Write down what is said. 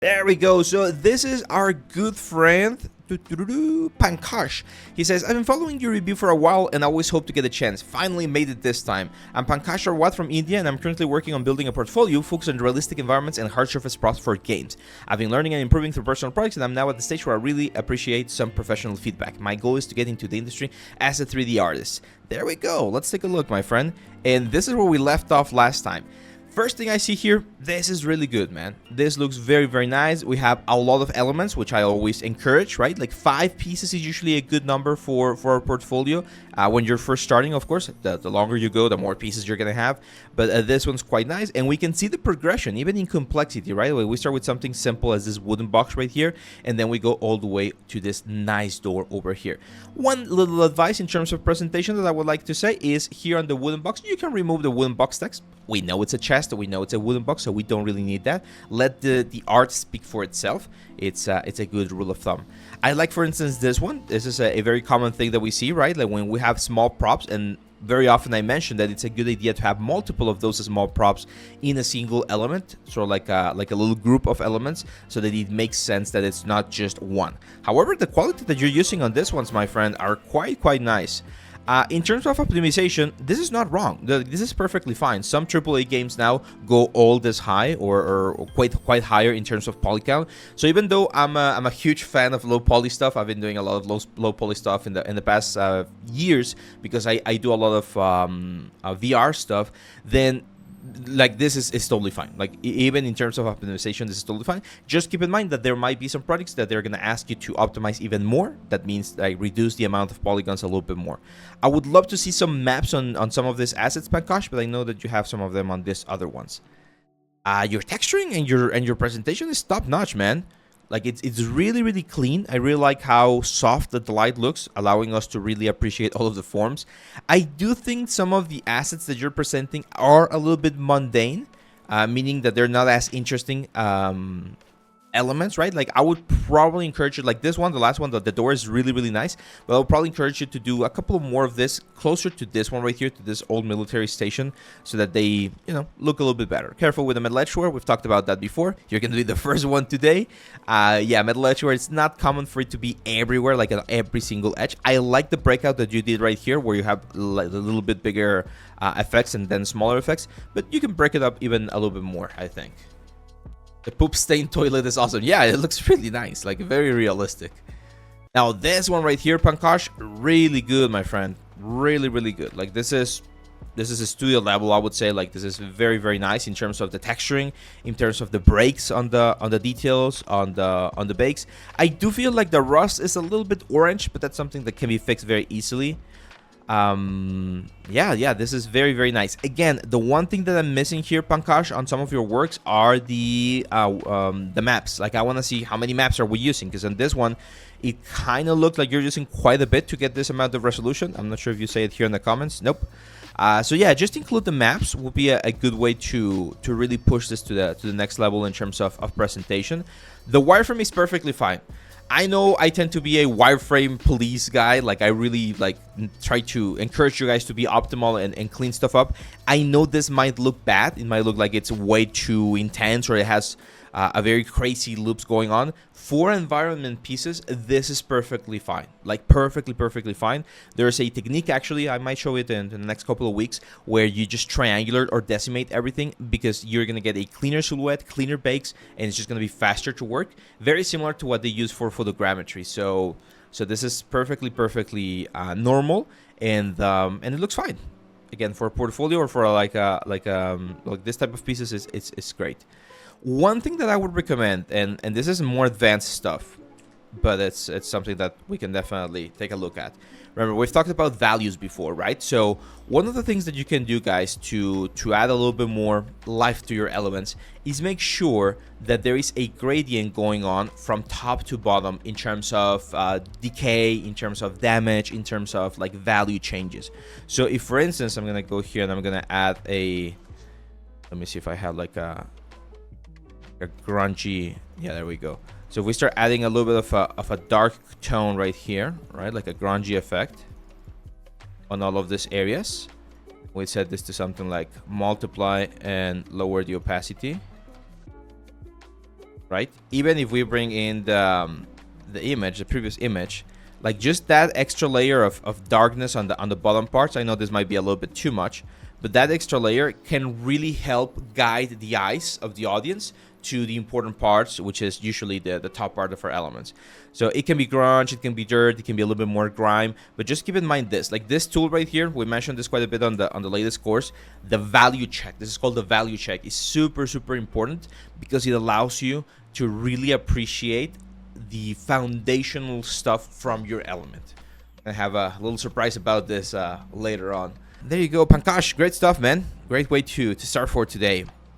There we go. So this is our good friend Pankaj. He says, I've been following your review for a while and I always hope to get a chance. Finally made it this time. I'm Pankaj Rawat from India and I'm currently working on building a portfolio focused on realistic environments and hard surface props for games. I've been learning and improving through personal projects and I'm now at the stage where I really appreciate some professional feedback. My goal is to get into the industry as a 3D artist. There we go. Let's take a look, my friend. And this is where we left off last time. First thing I see here, this is really good, man. This looks very, very nice. We have a lot of elements, which I always encourage, right? Like 5 pieces is usually a good number for a portfolio. When you're first starting, of course, the longer you go, the more pieces you're gonna have. But this one's quite nice, and we can see the progression, even in complexity, right? We start with something simple as this wooden box right here, and then we go all the way to this nice door over here. One little advice in terms of presentation that I would like to say is here on the wooden box, you can remove the wooden box text. We know it's a chest, we know it's a wooden box, so we don't really need that. Let the art speak for itself. It's a good rule of thumb. I like, for instance, this one. This is a very common thing that we see, right? Like when we have small props, and very often I mention that it's a good idea to have multiple of those small props in a single element, sort of like a little group of elements, so that it makes sense that it's not just one. However, the quality that you're using on this ones, my friend, are quite nice. In terms of optimization, this is not wrong. This is perfectly fine. Some AAA games now go all this high or quite higher in terms of poly count. So even though I'm a huge fan of low poly stuff, I've been doing a lot of low poly stuff in the past years because I do a lot of VR stuff. Then like this is totally fine. Like even in terms of optimization, this is totally fine. Just keep in mind that there might be some projects that they're going to ask you to optimize even more. That means like reduce the amount of polygons a little bit more. I would love to see some maps on some of these assets, Pankaj, but I know that you have some of them on these other ones. Your texturing and your presentation is top notch, man. Like it's really clean. I really like how soft the light looks, allowing us to really appreciate all of the forms. I do think some of the assets that you're presenting are a little bit mundane, meaning that they're not as interesting elements, right? Like I would probably encourage you, like this one, the last one, the door is really nice, but I would probably encourage you to do a couple more of this closer to this one right here, to this old military station, so that they, you know, look a little bit better. Careful with the metal edge we've talked about that before. You're gonna be the first one today. Yeah, metal edge it's not common for it to be everywhere, like on every single edge. I like the breakout that you did right here, where you have like a little bit bigger effects and then smaller effects, but you can break it up even a little bit more, I think. The poop stained toilet is awesome. Yeah, it looks really nice, like very realistic. Now this one right here, Pankaj, really good, my friend. Really good. Like this is a studio level, I would say. Like this is very nice in terms of the texturing, in terms of the breaks on the details, on the bakes. I do feel like the rust is a little bit orange, but that's something that can be fixed very easily. Yeah, this is very nice. Again, the one thing that I'm missing here, Pankaj, on some of your works are the maps. Like I want to see how many maps are we using, because on this one it kind of looked like you're using quite a bit to get this amount of resolution. I'm not sure if you say it here in the comments. Nope. So yeah, just include the maps will be a good way to really push this to the next level in terms of presentation. The wireframe is perfectly fine. I know I tend to be a wireframe police guy. Like I really like try to encourage you guys to be optimal and clean stuff up. I know this might look bad. It might look like it's way too intense, or it has a very crazy loops going on. For environment pieces, this is perfectly fine. Like perfectly fine. There's a technique, actually, I might show it in the next couple of weeks, where you just triangular or decimate everything, because you're gonna get a cleaner silhouette, cleaner bakes, and it's just gonna be faster to work. Very similar to what they use for photogrammetry. So this is perfectly normal, and it looks fine. Again, for a portfolio or for like this type of pieces, it's great. One thing that I would recommend, and this is more advanced stuff, but it's something that we can definitely take a look at. Remember, we've talked about values before, right? So one of the things that you can do, guys, to add a little bit more life to your elements is make sure that there is a gradient going on from top to bottom in terms of decay, in terms of damage, in terms of like value changes. So if, for instance, I'm gonna go here and I'm gonna add a, let me see if I have like a grungy, yeah, there we go. So if we start adding a little bit of a dark tone right here, right, like a grungy effect on all of these areas, we set this to something like multiply and lower the opacity. right? Even if we bring in the image, the previous image, like just that extra layer of darkness on the bottom parts. I know this might be a little bit too much, but that extra layer can really help guide the eyes of the audience to the important parts, which is usually the top part of our elements. So it can be grunge, it can be dirt, it can be a little bit more grime, but just keep in mind this, like this tool right here, we mentioned this quite a bit on the latest course, the value check. This is called the value check. It's super, super important because it allows you to really appreciate the foundational stuff from your element. I have a little surprise about this later on. There you go, Pankaj. Great stuff, man. Great way to start for today.